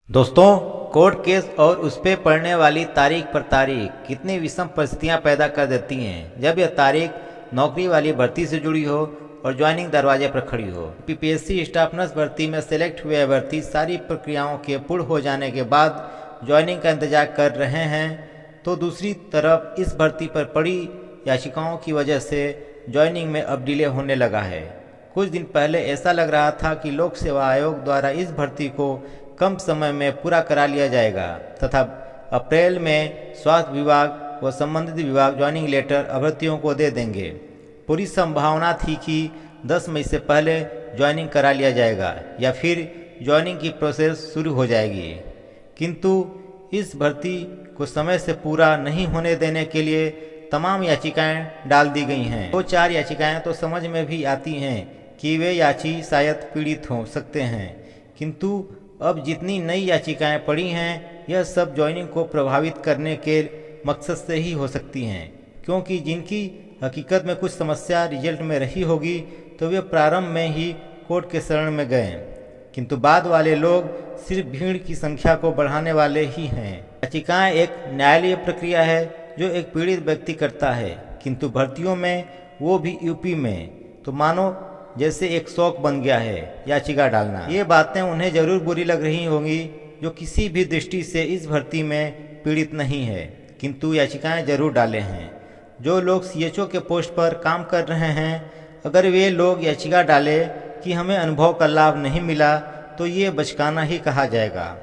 दोस्तों, court case और उस पे पड़ने वाली तारीख पर तारीख कितनी विषम परिस्थितियां पैदा कर देती हैं। जब यह तारीख नौकरी वाली भर्ती से जुड़ी हो और ज्वाइनिंग दरवाजे पर खड़ी हो। पीपीएससी स्टाफ नर्स भर्ती में सेलेक्ट हुए अभ्यर्थी सारी प्रक्रियाओं के पूर्ण हो जाने के बाद ज्वाइनिंग का इंतजार कर रहे हैं, तो दूसरी तरफ इस भर्ती पर पड़ी याचिकाओं की वजह से ज्वाइनिंग में अब डिले होने लगा है। कुछ दिन पहले ऐसा लग रहा था कि लोक सेवा आयोग द्वारा इस भर्ती को कम समय में पूरा करा लिया जाएगा तथा अप्रैल में स्वास्थ्य विभाग व संबंधित विभाग ज्वाइनिंग लेटर अभ्यर्थियों को दे देंगे। पूरी संभावना थी कि 10 मई से पहले ज्वाइनिंग करा लिया जाएगा या फिर ज्वाइनिंग की प्रोसेस शुरू हो जाएगी, किंतु इस भर्ती को समय से पूरा नहीं होने देने के लिए तमाम याचिकाएं डाल दी गई हैं। 2-4 याचिकाएं तो समझ में भी आती हैं कि वे याची शायद पीड़ित हो सकते हैं, किंतु अब जितनी नई याचिकाएं पड़ी हैं यह सब ज्वाइनिंग को प्रभावित करने के मकसद से ही हो सकती हैं, क्योंकि जिनकी हकीकत में कुछ समस्या रिजल्ट में रही होगी तो वे प्रारंभ में ही कोर्ट के शरण में गए, किंतु बाद वाले लोग सिर्फ भीड़ की संख्या को बढ़ाने वाले ही हैं। याचिकाएं एक न्यायालयीय प्रक्रिया है जो एक पीड़ित व्यक्ति करता है, किंतु भर्तियों में वो भी यूपी में तो मानो जैसे एक शौक बन गया है याचिका डालना। ये बातें उन्हें जरूर बुरी लग रही होंगी जो किसी भी दृष्टि से इस भर्ती में पीड़ित नहीं है, किंतु याचिकाएं जरूर डाले हैं। जो लोग सीएचओ के पोस्ट पर काम कर रहे हैं, अगर वे लोग याचिका डाले कि हमें अनुभव का लाभ नहीं मिला तो ये बचकाना ही कहा जाएगा।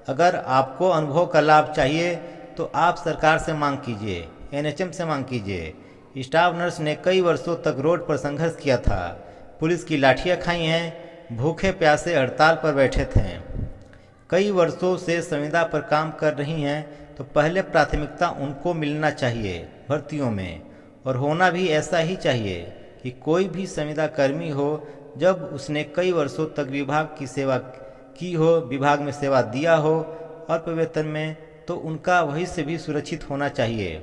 अगर आपको अनुभव का लाभ चाहिए तो आप सरकार से मांग कीजिए, एनएचएम से मांग कीजिए। स्टाफ नर्स ने कई वर्षों तक रोड पर संघर्ष किया था, पुलिस की लाठियां खाई हैं, भूखे प्यासे हड़ताल पर बैठे थे। कई वर्षों से संविदा पर काम कर रही हैं, तो पहले प्राथमिकता उनको मिलना चाहिए भर्तियों में, और होना भी ऐसा ही चाहिए कि कोई भी संविदा कर्मी हो जब उसने कई वर्षों तक विभाग की सेवा की हो, विभाग में सेवा दिया हो अल्प वेतन में, तो उनका भविष्य भी सुरक्षित होना चाहिए।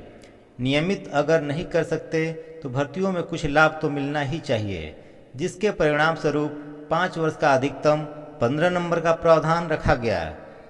नियमित अगर नहीं कर सकते तो भर्तियों में कुछ लाभ तो मिलना ही चाहिए, जिसके परिणाम स्वरूप 5 वर्ष का अधिकतम 15 नंबर का प्रावधान रखा गया,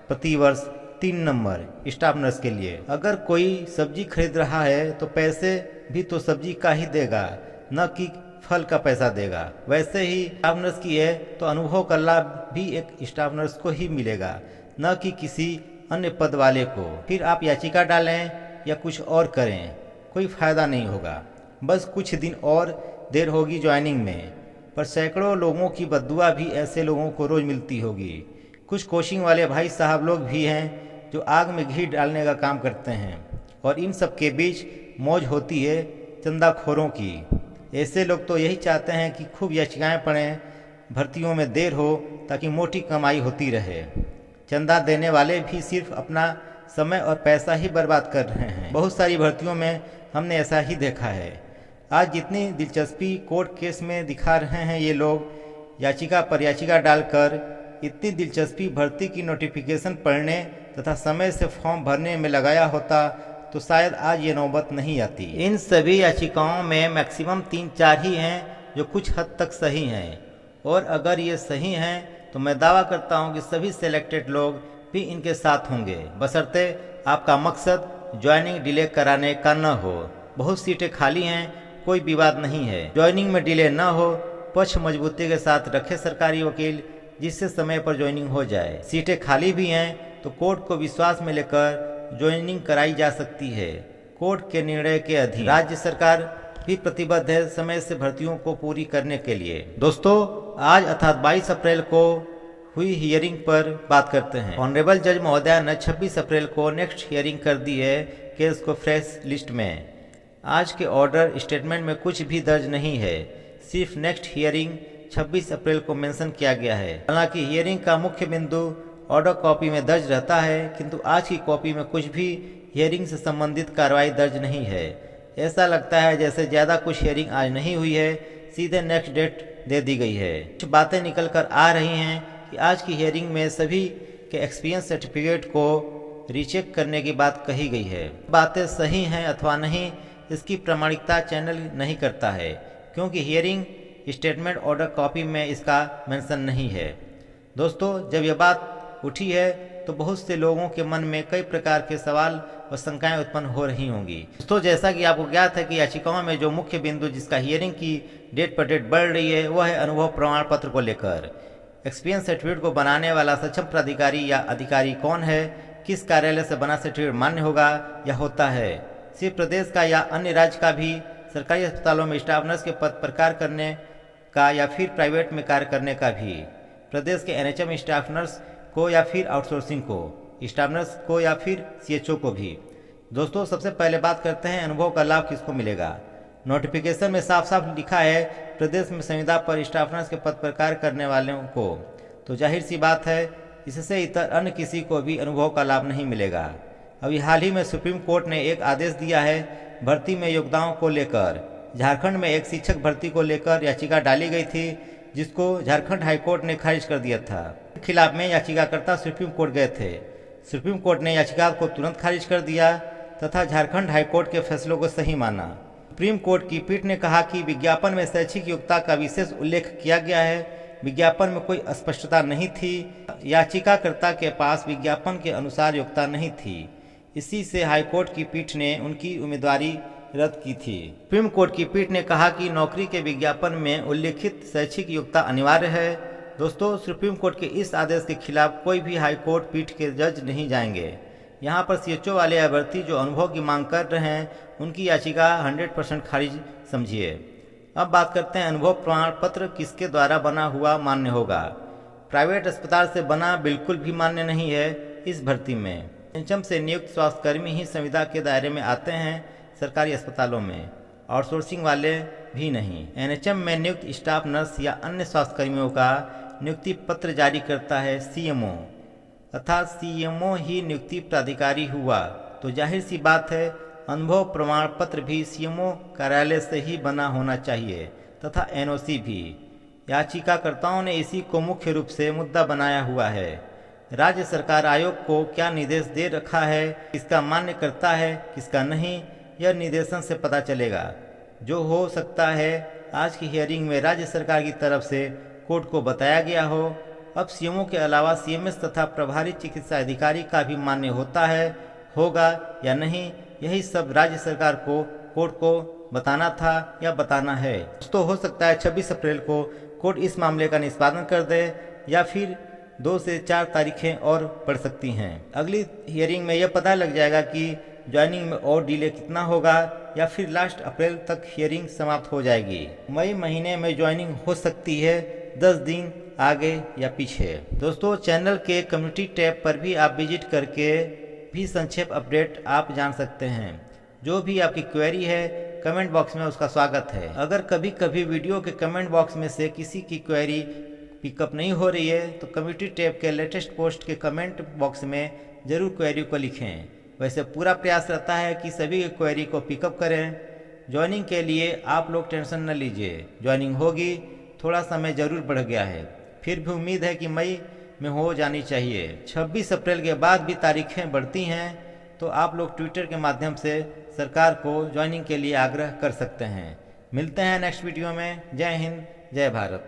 प्रति वर्ष 3 नंबर स्टाफ नर्स के लिए। अगर कोई सब्जी खरीद रहा है तो पैसे भी तो सब्जी का ही देगा, न कि फल का पैसा देगा। वैसे ही स्टाफ नर्स की है तो अनुभव का लाभ भी एक स्टाफ नर्स को ही मिलेगा, न कि किसी अन्य पद वाले को। फिर आप याचिका डालें या कुछ और करें, कोई फायदा नहीं होगा। बस कुछ दिन और देर होगी ज्वाइनिंग में, पर सैकड़ों लोगों की बद्दुआ भी ऐसे लोगों को रोज मिलती होगी। कुछ कोचिंग वाले भाई साहब लोग भी हैं जो आग में घी डालने का काम करते हैं, और इन सब के बीच मौज होती है चंदाखोरों की। ऐसे लोग तो यही चाहते हैं कि खूब याचिकाएं पड़ें, भर्तियों में देर हो, ताकि मोटी कमाई होती रहे। चंदा देने वाले भी सिर्फ अपना समय और पैसा ही बर्बाद कर रहे हैं। बहुत सारी भर्तियों में हमने ऐसा ही देखा है। आज जितनी दिलचस्पी कोर्ट केस में दिखा रहे हैं ये लोग, याचिका पर याचिका डालकर इतनी दिलचस्पी भर्ती की नोटिफिकेशन पढ़ने तथा समय से फॉर्म भरने में लगाया होता तो शायद आज ये नौबत नहीं आती। इन सभी याचिकाओं में मैक्सिमम 3-4 ही हैं जो कुछ हद तक सही हैं, और अगर ये सही हैं तो मैं दावा करता हूँ कि सभी सेलेक्टेड लोग भी इनके साथ होंगे, बशर्ते आपका मकसद ज्वाइनिंग डिले कराने का न हो। बहुत सीटें खाली हैं, कोई विवाद नहीं है। ज्वाइनिंग में डिले न हो, पक्ष मजबूती के साथ रखे सरकारी वकील, जिससे समय पर ज्वाइनिंग हो जाए। सीटें खाली भी हैं तो कोर्ट को विश्वास में लेकर ज्वाइनिंग कराई जा सकती है, कोर्ट के निर्णय के अधीन। राज्य सरकार भी प्रतिबद्ध है समय से भर्तियों को पूरी करने के लिए। दोस्तों, आज अर्थात 22 अप्रैल को हुई हियरिंग पर बात करते हैं। ऑनरेबल जज महोदया ने 26 अप्रैल को नेक्स्ट हियरिंग कर दी है केस को फ्रेश लिस्ट में। आज के ऑर्डर स्टेटमेंट में कुछ भी दर्ज नहीं है, सिर्फ नेक्स्ट हियरिंग 26 अप्रैल को मेंशन किया गया है। हालांकि हियरिंग का मुख्य बिंदु ऑर्डर कॉपी में दर्ज रहता है, किंतु आज की कॉपी में कुछ भी हियरिंग से संबंधित कार्रवाई दर्ज नहीं है। ऐसा लगता है जैसे ज़्यादा कुछ हियरिंग आज नहीं हुई है, सीधे नेक्स्ट डेट दे दी गई है। कुछ बातें निकल कर आ रही हैं कि आज की हियरिंग में सभी के एक्सपीरियंस सर्टिफिकेट को रीचेक करने की बात कही गई है। बातें सही हैं अथवा नहीं, इसकी प्रामाणिकता चैनल नहीं करता है, क्योंकि हियरिंग स्टेटमेंट ऑर्डर कॉपी में इसका मेंशन नहीं है। दोस्तों, जब यह बात उठी है तो बहुत से लोगों के मन में कई प्रकार के सवाल व शंकाएं उत्पन्न हो रही होंगी। दोस्तों, जैसा कि आपको ज्ञात है कि याचिकाओं में जो मुख्य बिंदु जिसका हियरिंग की डेट पर डेट बढ़ रही है वह है अनुभव प्रमाण पत्र को लेकर। एक्सपीरियंस सर्टिफिकेट को बनाने वाला सक्षम प्राधिकारी या अधिकारी कौन है, किस कार्यालय से बना सर्टिफिकेट मान्य होगा या होता है। सिर्फ प्रदेश का या अन्य राज्य का भी सरकारी अस्पतालों में स्टाफ नर्स के पद पर कार्य करने का या फिर प्राइवेट में कार्य करने का भी, प्रदेश के एनएचएम स्टाफ नर्स को या फिर आउटसोर्सिंग को, स्टाफ नर्स को या फिर सीएचओ को भी। दोस्तों, सबसे पहले बात करते हैं अनुभव का लाभ किसको मिलेगा। नोटिफिकेशन में साफ साफ लिखा है प्रदेश में संविदा पर स्टाफ नर्स के पद पर कार्य करने वालों को, तो जाहिर सी बात है इससे इतर अन्य किसी को भी अनुभव का लाभ नहीं मिलेगा। अभी हाल ही में सुप्रीम कोर्ट ने एक आदेश दिया है भर्ती में योगदानों को लेकर। झारखंड में एक शिक्षक भर्ती को लेकर याचिका डाली गई थी जिसको झारखंड हाईकोर्ट ने खारिज कर दिया था। खिलाफ में याचिकाकर्ता सुप्रीम कोर्ट गए थे। सुप्रीम कोर्ट ने याचिका को तुरंत खारिज कर दिया तथा झारखंड हाईकोर्ट के फैसलों को सही माना। सुप्रीम कोर्ट की पीठ ने कहा कि विज्ञापन में शैक्षिक योग्यता का विशेष उल्लेख किया गया है, विज्ञापन में कोई अस्पष्टता नहीं थी, याचिकाकर्ता के पास विज्ञापन के अनुसार योग्यता नहीं थी। इसी से हाईकोर्ट की पीठ ने उनकी उम्मीदवारी रद्द की थी। सुप्रीम कोर्ट की पीठ ने कहा कि नौकरी के विज्ञापन में उल्लेखित शैक्षिक योग्यता अनिवार्य है। दोस्तों, सुप्रीम कोर्ट के इस आदेश के खिलाफ कोई भी हाईकोर्ट पीठ के जज नहीं जाएंगे। यहाँ पर सीएचओ वाले अभ्यर्थी जो अनुभव की मांग कर रहे हैं उनकी याचिका 100% खारिज समझिए। अब बात करते हैं अनुभव प्रमाण पत्र किसके द्वारा बना हुआ मान्य होगा। प्राइवेट अस्पताल से बना बिल्कुल भी मान्य नहीं है। इस भर्ती में एनएचएम से नियुक्त स्वास्थ्यकर्मी ही संविदा के दायरे में आते हैं सरकारी अस्पतालों में, आउटसोर्सिंग वाले भी नहीं। एनएचएम में नियुक्त स्टाफ नर्स या अन्य स्वास्थ्यकर्मियों का नियुक्ति पत्र जारी करता है सीएमओ, अर्थात सीएमओ ही नियुक्ति प्राधिकारी हुआ, तो जाहिर सी बात है अनुभव प्रमाण पत्र भी सीएमओ कार्यालय से ही बना होना चाहिए तथा एनओसी भी। याचिकाकर्ताओं ने इसी को मुख्य रूप से मुद्दा बनाया हुआ है। राज्य सरकार आयोग को क्या निर्देश दे रखा है, किसका मान्य करता है किसका नहीं, यह निर्देशन से पता चलेगा। जो हो सकता है आज की हियरिंग में राज्य सरकार की तरफ से कोर्ट को बताया गया हो। अब सीएमओ के अलावा सीएमएस तथा प्रभारी चिकित्सा अधिकारी का भी मान्य होता है, होगा या नहीं, यही सब राज्य सरकार को कोर्ट को बताना था या बताना है। तो हो सकता है 26 अप्रैल को कोर्ट इस मामले का निष्पादन कर दे या फिर 2 से 4 तारीखें और पड़ सकती हैं। अगली हियरिंग में यह पता लग जाएगा कि ज्वाइनिंग में और डिले कितना होगा या फिर लास्ट अप्रैल तक हियरिंग समाप्त हो जाएगी। मई महीने में ज्वाइनिंग हो सकती है, 10 दिन आगे या पीछे। दोस्तों, चैनल के कम्युनिटी टैब पर भी आप विजिट करके भी संक्षेप अपडेट आप जान सकते हैं। जो भी आपकी क्वेरी है कमेंट बॉक्स में उसका स्वागत है। अगर कभी कभी वीडियो के कमेंट बॉक्स में से किसी की क्वेरी पिकअप नहीं हो रही है तो कम्युनिटी टैब के लेटेस्ट पोस्ट के कमेंट बॉक्स में ज़रूर क्वेरी को लिखें। वैसे पूरा प्रयास रहता है कि सभी क्वेरी को पिकअप करें। ज्वाइनिंग के लिए आप लोग टेंशन न लीजिए, ज्वाइनिंग होगी, थोड़ा समय ज़रूर बढ़ गया है, फिर भी उम्मीद है कि मई में हो जानी चाहिए। 26 अप्रैल के बाद भी तारीखें बढ़ती हैं तो आप लोग ट्विटर के माध्यम से सरकार को ज्वाइनिंग के लिए आग्रह कर सकते हैं। मिलते हैं नेक्स्ट वीडियो में। जय हिंद, जय भारत।